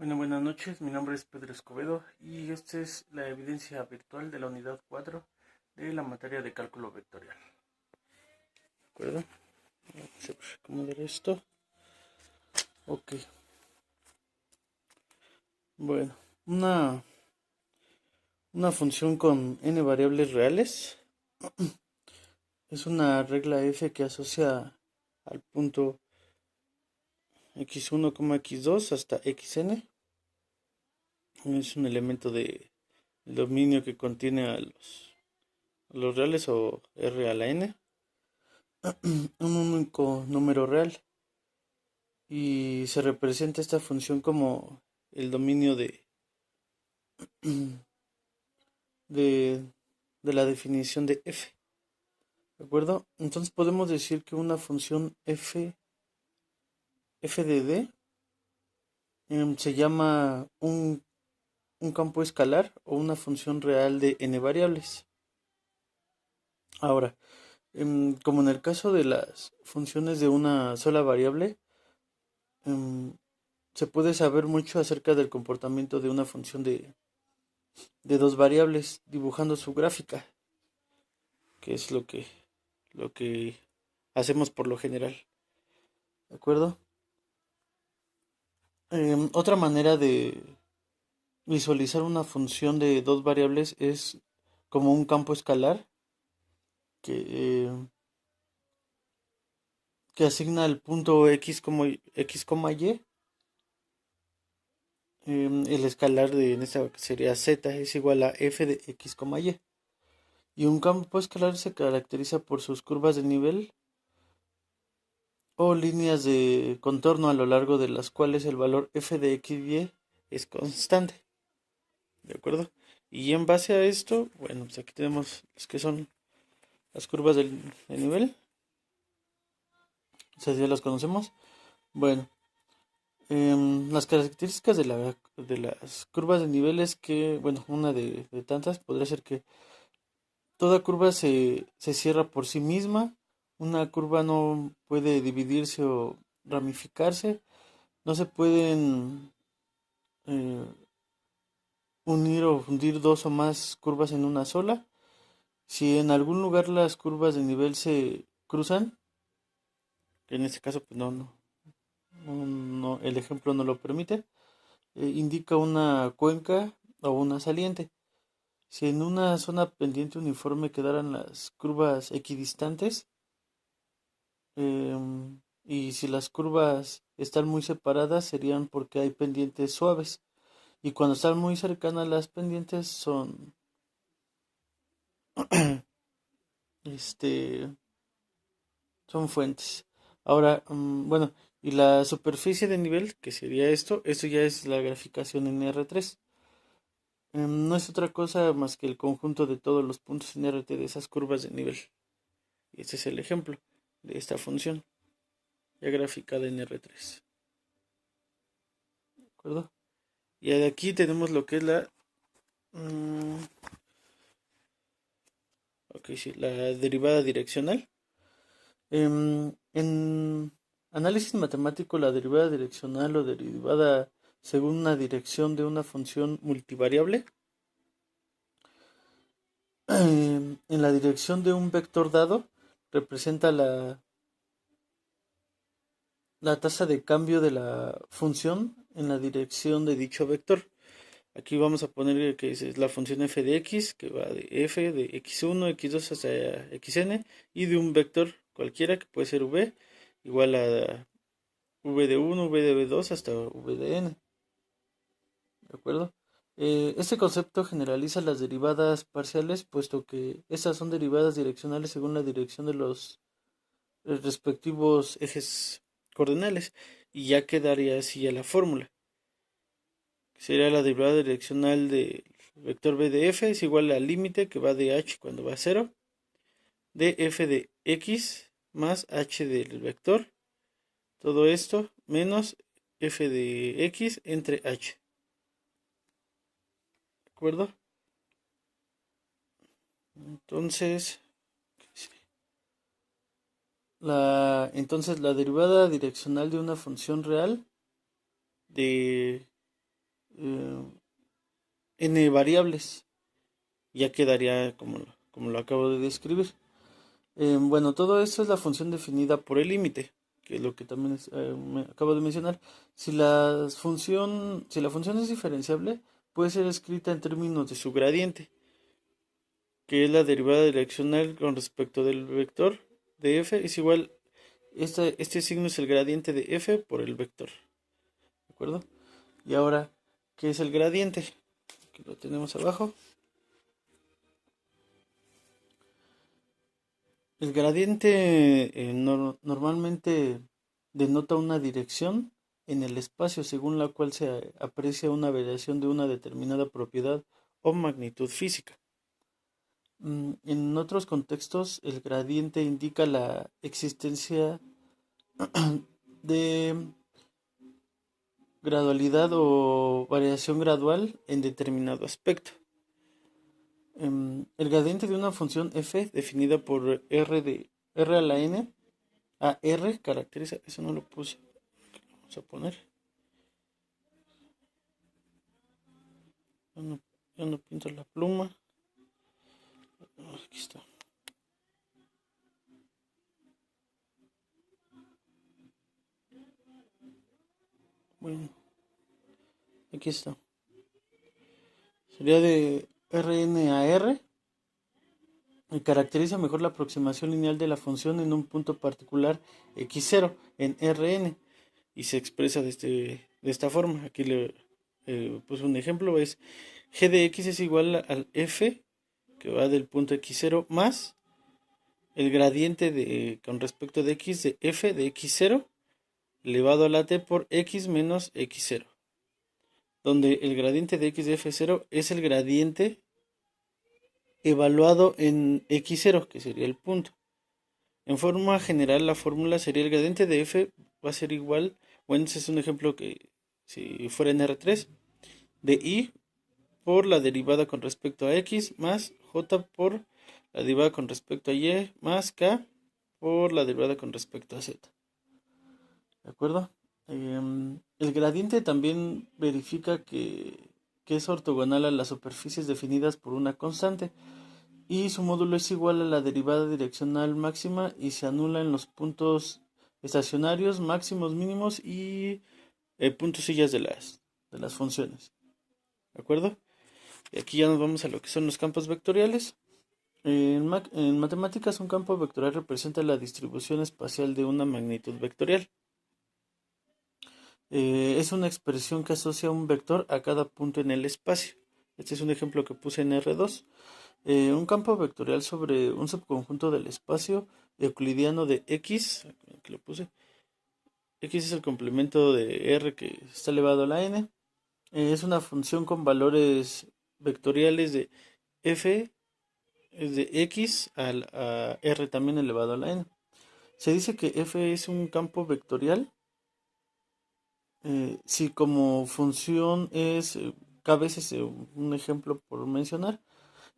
Bueno, buenas noches, mi nombre es Pedro Escobedo y esta es la evidencia virtual de la unidad 4 de la materia de cálculo vectorial. ¿De acuerdo? Vamos a acomodar esto. Ok. Bueno, una función con n variables reales es una regla f que asocia al punto x1, x2 hasta xn. Es un elemento de dominio que contiene a los reales o r a la n, un único número real, y se representa esta función como el dominio de, de la definición de f. ¿De acuerdo? Entonces podemos decir que una función f de d se llama un campo escalar o una función real de n variables. Ahora, como en el caso de las funciones de una sola variable, em, se puede saber mucho acerca del comportamiento de una función de dos variables dibujando su gráfica, que es lo que hacemos por lo general. ¿De acuerdo? Otra manera de visualizar una función de dos variables es como un campo escalar que, eh, que asigna el punto x como x, y. El escalar en esta sería z es igual a f de x, y. Y un campo escalar se caracteriza por sus curvas de nivel o líneas de contorno a lo largo de las cuales el valor f de x, y es constante. ¿De acuerdo? Y en base a esto, bueno, pues aquí tenemos las que son las curvas de nivel. Esas ya las conocemos. Bueno, las características de las curvas de nivel es que, bueno, una de tantas podría ser que toda curva se cierra por sí misma. Una curva no puede dividirse o ramificarse. No se pueden eh, unir o fundir dos o más curvas en una sola. Si en algún lugar las curvas de nivel se cruzan, que en este caso pues no, el ejemplo no lo permite, indica una cuenca o una saliente. Si en una zona pendiente uniforme quedaran las curvas equidistantes, y si las curvas están muy separadas serían porque hay pendientes suaves, y cuando están muy cercanas las pendientes este son fuentes. Ahora, bueno, y la superficie de nivel, que sería esto ya es la graficación en R3. No es otra cosa más que el conjunto de todos los puntos en RT de esas curvas de nivel. Y este es el ejemplo de esta función, ya graficada en R3. ¿De acuerdo? Y de aquí tenemos lo que es la derivada direccional. En análisis matemático, la derivada direccional o derivada según una dirección de una función multivariable, en la dirección de un vector dado, representa la tasa de cambio de la función en la dirección de dicho vector. Aquí vamos a poner que es la función f de x, que va de f de x1, x2 hasta xn, y de un vector cualquiera, que puede ser v, igual a v de 1, v de 2 hasta v de n. ¿De acuerdo? Este concepto generaliza las derivadas parciales, puesto que estas son derivadas direccionales según la dirección de los respectivos ejes coordinales, y ya quedaría así ya la fórmula. Sería la derivada direccional del vector b de f es igual al límite que va de h cuando va a 0, de f de x más h del vector, todo esto menos f de x entre h. ¿De acuerdo? Entonces, entonces la derivada direccional de una función real de eh, n variables. Ya quedaría como lo acabo de describir. Bueno, todo esto es la función definida por el límite, que es lo que también me acabo de mencionar. Si la función es diferenciable, puede ser escrita en términos de su gradiente, que es la derivada direccional con respecto del vector de f, es igual, este signo es el gradiente de f por el vector, ¿de acuerdo? Y ahora, ¿qué es el gradiente? Que lo tenemos abajo. El gradiente normalmente denota una dirección en el espacio según la cual se aprecia una variación de una determinada propiedad o magnitud física. En otros contextos, el gradiente indica la existencia de gradualidad o variación gradual en determinado aspecto. El gradiente de una función f definida por r a la n a r caracteriza, eso no lo puse, vamos a poner, ya no, ya no pinto la pluma. Aquí está. Bueno, aquí está. Sería de Rn a R y caracteriza mejor la aproximación lineal de la función en un punto particular x0 en Rn y se expresa de esta forma. Aquí le puse un ejemplo, es g de x es igual al f que va del punto x0 más el gradiente con respecto de x de f de x0 elevado a la t por x menos x0, donde el gradiente de x de f0 es el gradiente evaluado en x0, que sería el punto. En forma general, la fórmula sería el gradiente de f va a ser igual, bueno, ese es un ejemplo que si fuera en R3, de y por la derivada con respecto a x más j por la derivada con respecto a y más k por la derivada con respecto a z. ¿De acuerdo? El gradiente también verifica que es ortogonal a las superficies definidas por una constante y su módulo es igual a la derivada direccional máxima y se anula en los puntos estacionarios máximos, mínimos y puntos sillas de las funciones. ¿De acuerdo? Y aquí ya nos vamos a lo que son los campos vectoriales. En matemáticas, un campo vectorial representa la distribución espacial de una magnitud vectorial. Es una expresión que asocia un vector a cada punto en el espacio. Este es un ejemplo que puse en R2. Un campo vectorial sobre un subconjunto del espacio euclidiano de X, que lo puse. X es el complemento de R que está elevado a la n. Es una función con valores vectoriales de f es de x a r también elevado a la n. Se dice que f es un campo vectorial si como función es, a veces un ejemplo por mencionar,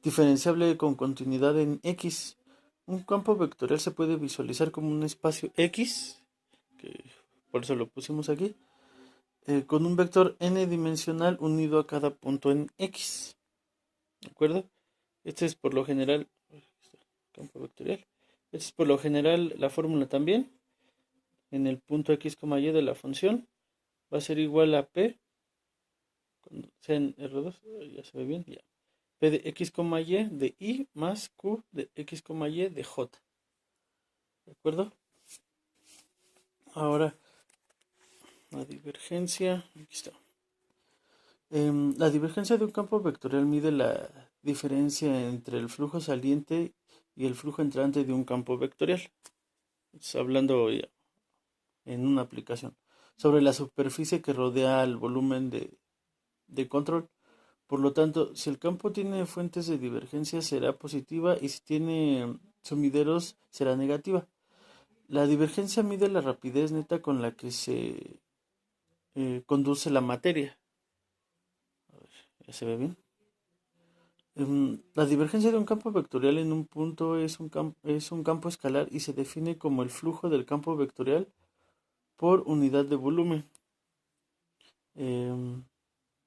diferenciable con continuidad en X. Un campo vectorial se puede visualizar como un espacio X, que por eso lo pusimos aquí, con un vector n dimensional unido a cada punto en X. ¿De acuerdo? Este es por lo general, campo vectorial. Este es por lo general la fórmula también. En el punto x, y de la función va a ser igual a p, cuando sea en R2, ya se ve bien, ya. P de x, y de i más q de x, y de j. ¿De acuerdo? Ahora, la divergencia, aquí está. La divergencia de un campo vectorial mide la diferencia entre el flujo saliente y el flujo entrante de un campo vectorial. Estás hablando ya en una aplicación. Sobre la superficie que rodea el volumen de control. Por lo tanto, si el campo tiene fuentes de divergencia será positiva y si tiene sumideros será negativa. La divergencia mide la rapidez neta con la que se conduce la materia. A ver, ¿ya se ve bien? La divergencia de un campo vectorial en un punto es un campo escalar y se define como el flujo del campo vectorial por unidad de volumen.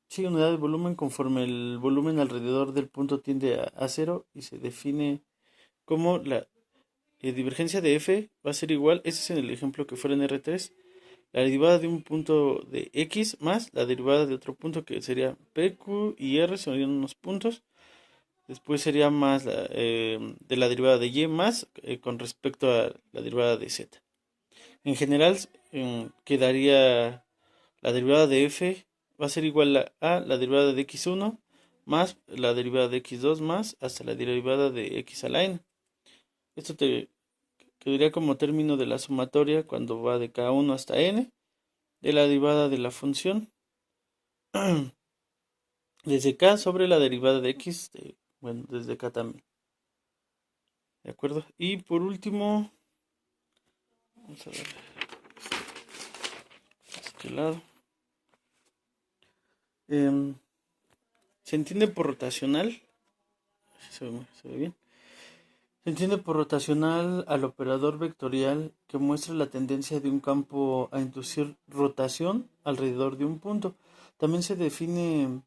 Si Sí, unidad de volumen conforme el volumen alrededor del punto tiende a cero y se define como la divergencia de f va a ser igual, ese es en el ejemplo que fuera en R3, la derivada de un punto de x más la derivada de otro punto que sería p, q y r, serían unos puntos. Después sería más de la derivada de y más con respecto a la derivada de z. En general quedaría la derivada de f va a ser igual a la derivada de x1 más la derivada de x2 más hasta la derivada de x a la n. Esto te quedaría como término de la sumatoria cuando va de k1 hasta n de la derivada de la función desde k sobre la derivada de x, bueno, desde k también. ¿De acuerdo? Y por último, vamos a ver este lado. Se entiende por rotacional, se ve bien. Se entiende por rotacional al operador vectorial que muestra la tendencia de un campo a inducir rotación alrededor de un punto. También se define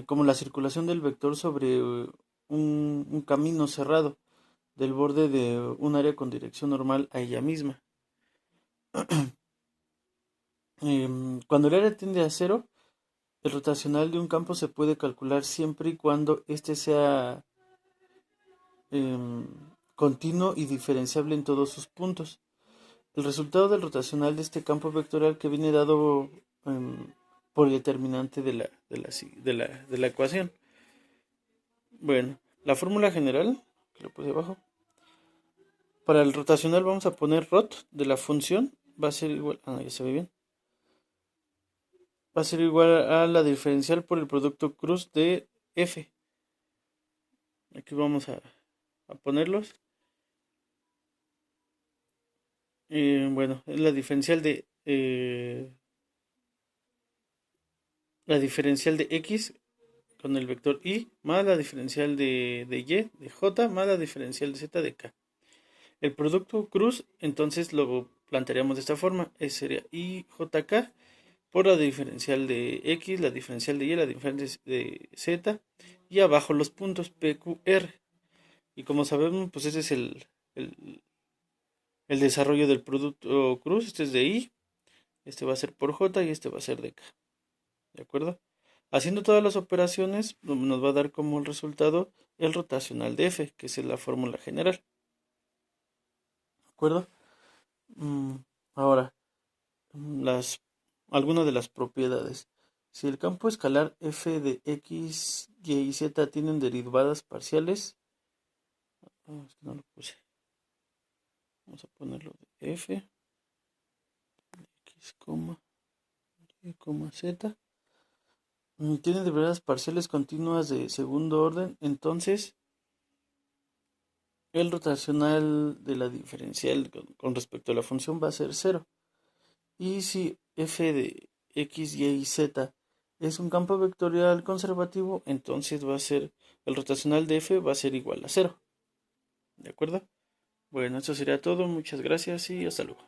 como la circulación del vector sobre un camino cerrado del borde de un área con dirección normal a ella misma. Cuando el área tiende a cero, el rotacional de un campo se puede calcular siempre y cuando éste sea continuo y diferenciable en todos sus puntos. El resultado del rotacional de este campo vectorial que viene dado por el determinante de la ecuación. Bueno, la fórmula general, que lo puse abajo, para el rotacional vamos a poner rot de la función, va a ser igual, ya se ve bien, va a ser igual a la diferencial por el producto cruz de f. Aquí vamos a ponerlos. Bueno, es la diferencial de x con el vector y más la diferencial de y de j más la diferencial de z de k. El producto cruz entonces lo plantearíamos de esta forma, sería ijk por la diferencial de x, la diferencial de y, la diferencial de z y abajo los puntos p, q, r. Y como sabemos, pues ese es el desarrollo del producto cruz. Este es de i, este va a ser por j y este va a ser de k. ¿De acuerdo? Haciendo todas las operaciones nos va a dar como resultado el rotacional de f, que es la fórmula general. ¿De acuerdo? Ahora, algunas de las propiedades. Si el campo escalar f de x, y y z tienen derivadas parciales, es que no lo puse. Vamos a ponerlo de f, x, y, z. Tienen derivadas parciales continuas de segundo orden, entonces el rotacional de la diferencial con respecto a la función va a ser 0. Y si f de x, y z es un campo vectorial conservativo, entonces va a ser el rotacional de f va a ser igual a 0. ¿De acuerdo? Bueno, eso sería todo. Muchas gracias y hasta luego.